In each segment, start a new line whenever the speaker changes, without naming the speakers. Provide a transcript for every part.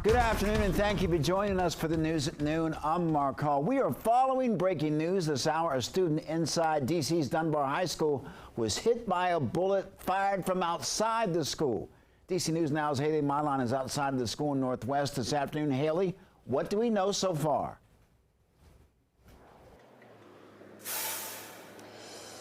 Good afternoon, and thank you for joining us for the news at noon. I'm Mark Hall. We are following breaking news this hour. A student inside D.C.'s Dunbar High School was hit by a bullet fired from outside the school. D.C. News Now's Haley Mylon is outside of the school in Northwest this afternoon. Haley, what do we know so far?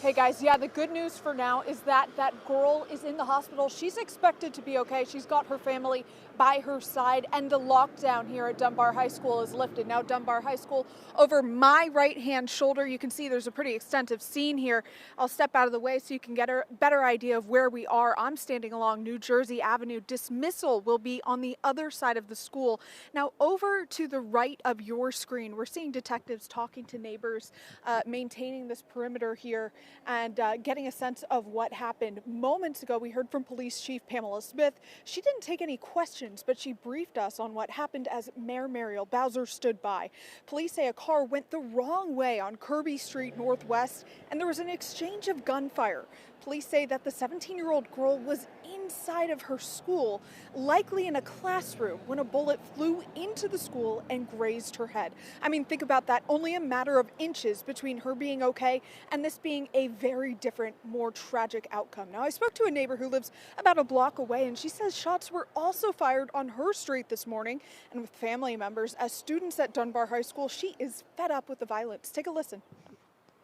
Hey guys, yeah, the good news for now is that that girl is in the hospital. She's expected to be okay. She's got her family by her side, and the lockdown here at Dunbar High School is lifted. Now Dunbar High School, over my right-hand shoulder, you can see there's a pretty extensive scene here. I'll step out of the way so you can get a better idea of where we are. I'm standing along New Jersey Avenue. Dismissal will be on the other side of the school. Now over to the right of your screen, we're seeing detectives talking to neighbors, maintaining this perimeter here, and getting a sense of what happened. Moments ago, we heard from Police Chief Pamela Smith. She didn't take any questions, but she briefed us on what happened as Mayor Mariel Bowser stood by. Police say a car went the wrong way on Kirby Street Northwest, and there was an exchange of gunfire. Police say that the 17-year-old girl was inside of her school, likely in a classroom, when a bullet flew into the school and grazed her head. I mean, think about that. Only a matter of inches between her being okay and this being a very different, more tragic outcome. Now, I spoke to a neighbor who lives about a block away, and she says shots were also fired on her street this morning. And with family members, as students at Dunbar High School, she is fed up with the violence. Take a listen.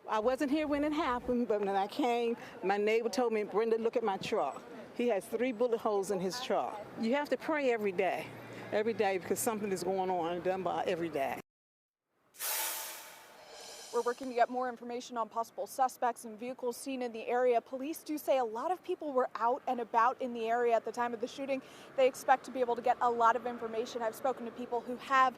I wasn't here when it happened, but when I came, my neighbor told me, Brenda, look at my truck. He has 3 bullet holes in his truck. You have to pray every day, because something is going on in Dunbar every day.
We're working to get more information on possible suspects and vehicles seen in the area. Police do say a lot of people were out and about in the area at the time of the shooting. They expect to be able to get a lot of information. I've spoken to people who have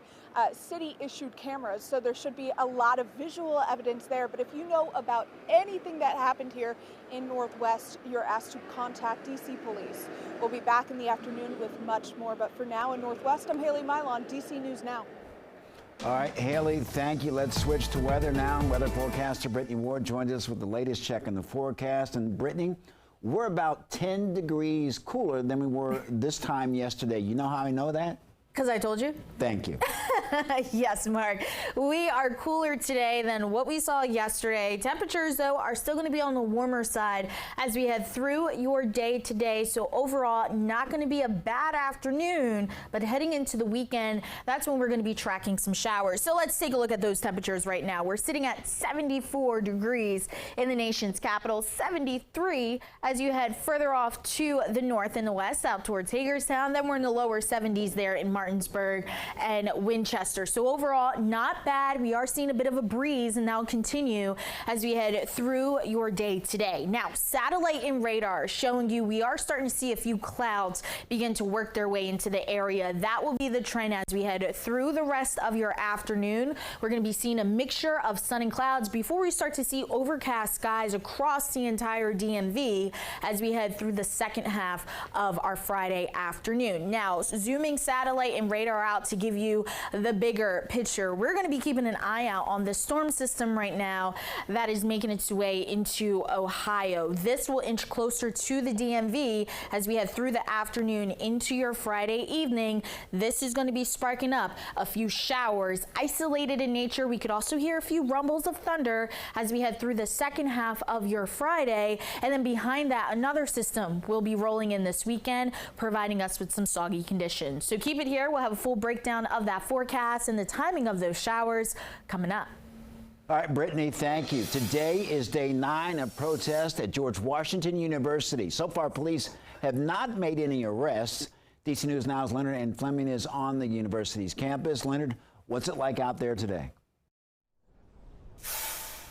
city-issued cameras, so there should be a lot of visual evidence there. But if you know about anything that happened here in Northwest, you're asked to contact D.C. Police. We'll be back in the afternoon with much more. But for now in Northwest, I'm Haley Mylon, D.C. News Now.
All right, Haley, thank you. Let's switch to weather now. Weather forecaster Brittany Ward joins us with the latest check in the forecast. And Brittany, we're about 10 degrees cooler than we were this time yesterday. You know how I know that?
Because I told you.
Thank you.
Yes, Mark. We are cooler today than what we saw yesterday. Temperatures, though, are still going to be on the warmer side as we head through your day today. So overall, not going to be a bad afternoon, but heading into the weekend, that's when we're going to be tracking some showers. So let's take a look at those temperatures right now. We're sitting at 74 degrees in the nation's capital, 73 as you head further off to the north and the west, out towards Hagerstown. Then we're in the lower 70s there in Martinsburg and Winchester. So overall, not bad. We are seeing a bit of a breeze, and that'll continue as we head through your day today. Now, satellite and radar showing you we are starting to see a few clouds begin to work their way into the area. That will be the trend as we head through the rest of your afternoon. We're going to be seeing a mixture of sun and clouds before we start to see overcast skies across the entire DMV as we head through the second half of our Friday afternoon. Now, zooming satellite and radar out to give you the bigger picture, we're going to be keeping an eye out on the storm system right now that is making its way into Ohio. This will inch closer to the DMV as we head through the afternoon into your Friday evening. This is going to be sparking up a few showers, isolated in nature. We could also hear a few rumbles of thunder as we head through the second half of your Friday. And then behind that, another system will be rolling in this weekend, providing us with some soggy conditions. So keep it here. We'll have a full breakdown of that forecast and the timing of those showers coming up.
All right, Brittany, thank you. Today is day 9 of protest at George Washington University. So far, police have not made any arrests. DC News Now's Leonard and Fleming is on the university's campus. Leonard, what's it like out there today?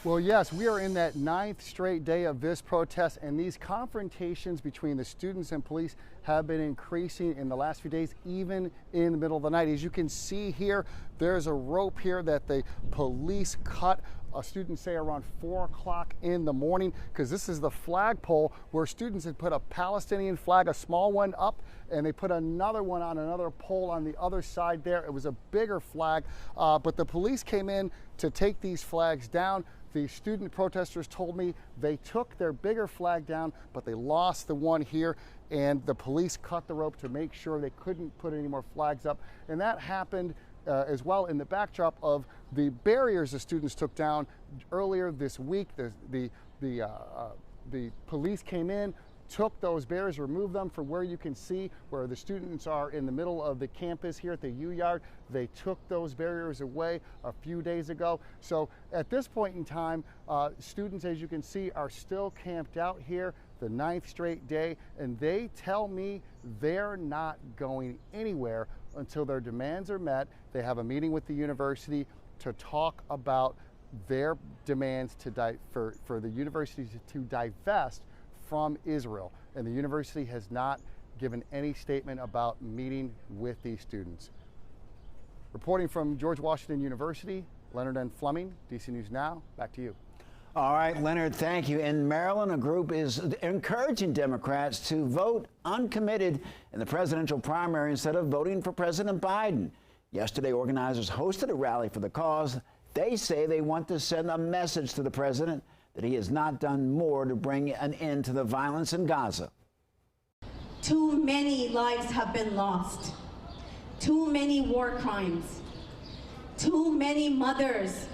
Well, yes, we are in that 9th straight day of this protest, and these confrontations between the students and police have been increasing in the last few days, even in the middle of the night. As you can see here, there's a rope here that the police cut. Students say around 4 o'clock in the morning, because this is the flagpole where students had put a Palestinian flag, a small one, up, and they put another one on another pole on the other side there. It was a bigger flag, but the police came in to take these flags down. The student protesters told me they took their bigger flag down, but they lost the one here. and the police cut the rope to make sure they couldn't put any more flags up. And that happened as well in the backdrop of the barriers the students took down earlier this week. The police came in, took those barriers, removed them from where you can see where the students are in the middle of the campus here at the U Yard. They took those barriers away a few days ago. So at this point in time, students, as you can see, are still camped out here the 9th straight day, and they tell me they're not going anywhere until their demands are met. They have a meeting with the university to talk about their demands for the university to divest from Israel, and the university has not given any statement about meeting with these students. Reporting from George Washington University, Leonard N. Fleming, DC News Now, back to you.
All right, Leonard, thank you. In Maryland, a group is encouraging Democrats to vote uncommitted in the presidential primary instead of voting for President Biden. Yesterday, organizers hosted a rally for the cause. They say they want to send a message to the president that he has not done more to bring an end to the violence in Gaza.
Too many lives have been lost. Too many war crimes. Too many mothers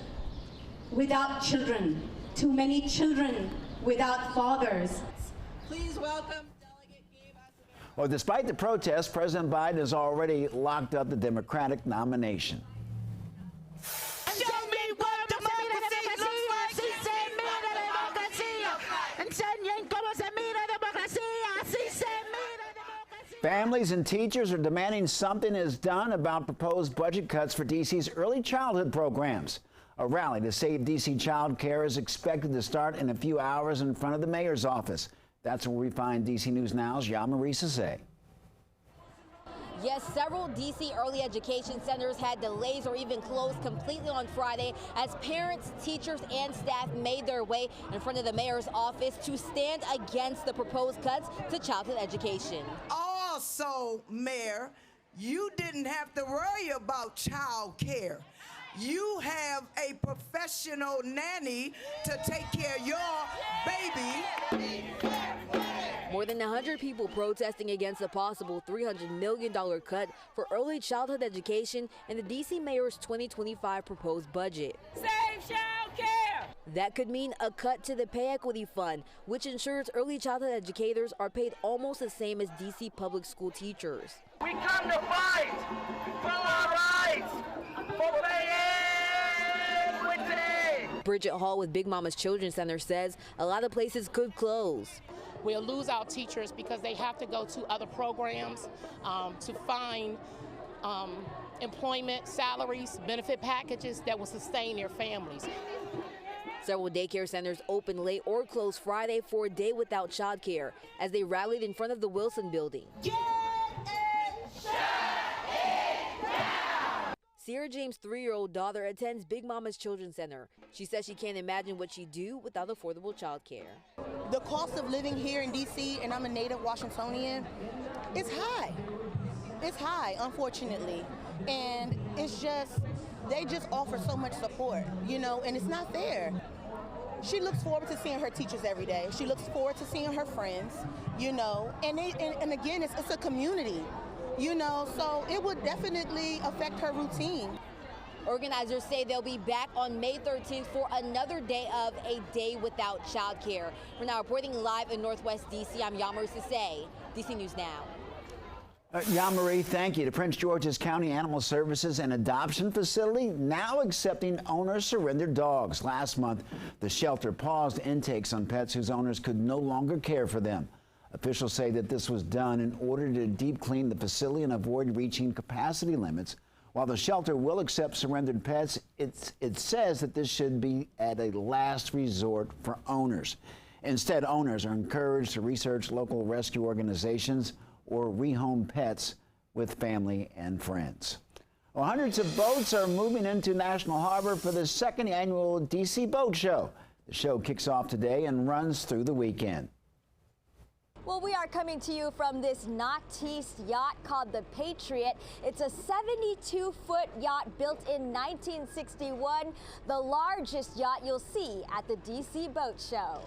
without children. Too many children without fathers.
Please welcome Delegate Gabe Acevedo.
Well, despite the protests, President Biden has already locked up the Democratic nomination. Families and teachers are demanding something is done about proposed budget cuts for D.C.'s early childhood programs. A rally to save D.C. child care is expected to start in a few hours in front of the mayor's office. That's where we find D.C. News Now's Yamari Sase.
Yes, several D.C. early education centers had delays or even closed completely on Friday as parents, teachers, and staff made their way in front of the mayor's office to stand against the proposed cuts to childhood education.
Also, Mayor, you didn't have to worry about child care. You have a professional nanny to take care of your baby.
More than 100 people protesting against a possible $300 million cut for early childhood education in the D.C. mayor's 2025 proposed budget.
Save child care!
That could mean a cut to the Pay Equity Fund, which ensures early childhood educators are paid almost the same as D.C. public school teachers.
We come to fight for our rights, for pay equity!
Bridget Hall with Big Mama's Children's Center says a lot of places could close.
We'll lose our teachers because they have to go to other programs to find employment, salaries, benefit packages that will sustain their families.
Several daycare centers opened late or closed Friday for a day without childcare as they rallied in front of the Wilson building. Sierra James' 3-year-old daughter attends Big Mama's Children's Center. She says she can't imagine what she'd do without affordable childcare.
The cost of living here in D.C., and I'm a native Washingtonian, is high. It's high, unfortunately. And it's just, they just offer so much support, you know, and it's not fair. She looks forward to seeing her teachers every day. She looks forward to seeing her friends, you know, and again, it's a community. You know, so it would definitely affect her routine.
Organizers say they'll be back on May 13th for another day of a day without childcare. We're now reporting live in Northwest D.C. I'm Yamari Sase, D.C. News Now.
Yamari, thank you. The Prince George's County Animal Services and Adoption Facility now accepting owner-surrendered dogs. Last month, the shelter paused intakes on pets whose owners could no longer care for them. Officials say that this was done in order to deep clean the facility and avoid reaching capacity limits. While the shelter will accept surrendered pets, it says that this should be at a last resort for owners. Instead, owners are encouraged to research local rescue organizations or rehome pets with family and friends. Well, hundreds of boats are moving into National Harbor for the second annual DC Boat Show. The show kicks off today and runs through the weekend.
Well, we are coming to you from this Nautique yacht called the Patriot. It's a 72-foot yacht built in 1961, the largest yacht you'll see at the DC Boat Show.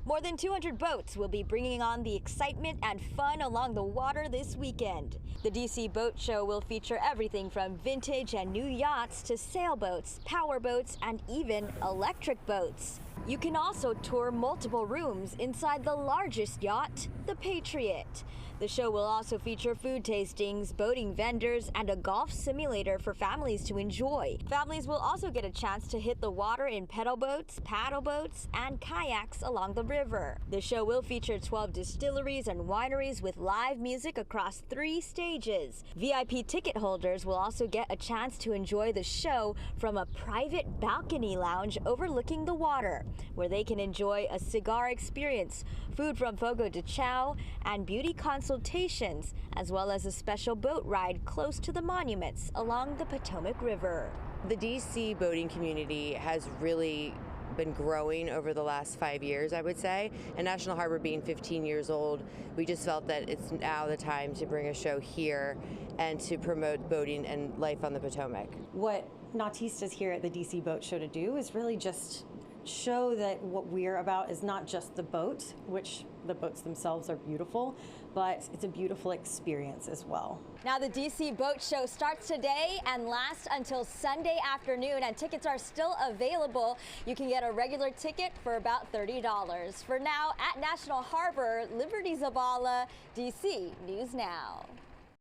More than 200 boats will be bringing on the excitement and fun along the water this weekend. The DC Boat Show will feature everything from vintage and new yachts to sailboats, powerboats, and even electric boats. You can also tour multiple rooms inside the largest yacht, the Patriot. The show will also feature food tastings, boating vendors, and a golf simulator for families to enjoy. Families will also get a chance to hit the water in pedal boats, paddle boats, and kayaks along the river. The show will feature 12 distilleries and wineries with live music across 3 stages. VIP ticket holders will also get a chance to enjoy the show from a private balcony lounge overlooking the water, where they can enjoy a cigar experience, food from Fogo de Chao, and beauty consultations, as well as a special boat ride close to the monuments along the Potomac River.
The DC boating community has really been growing over the last 5 years, I would say. And National Harbor being 15 years old, we just felt that it's now the time to bring a show here and to promote boating and life on the Potomac.
What Nautistas here at the DC Boat Show to do is really just show that what we're about is not just the boat, which the boats themselves are beautiful, but it's a beautiful experience as well.
Now the DC Boat Show starts today and lasts until Sunday afternoon, and tickets are still available. You can get a regular ticket for about $30. For now, at National Harbor, Liberty Zabala, DC News Now.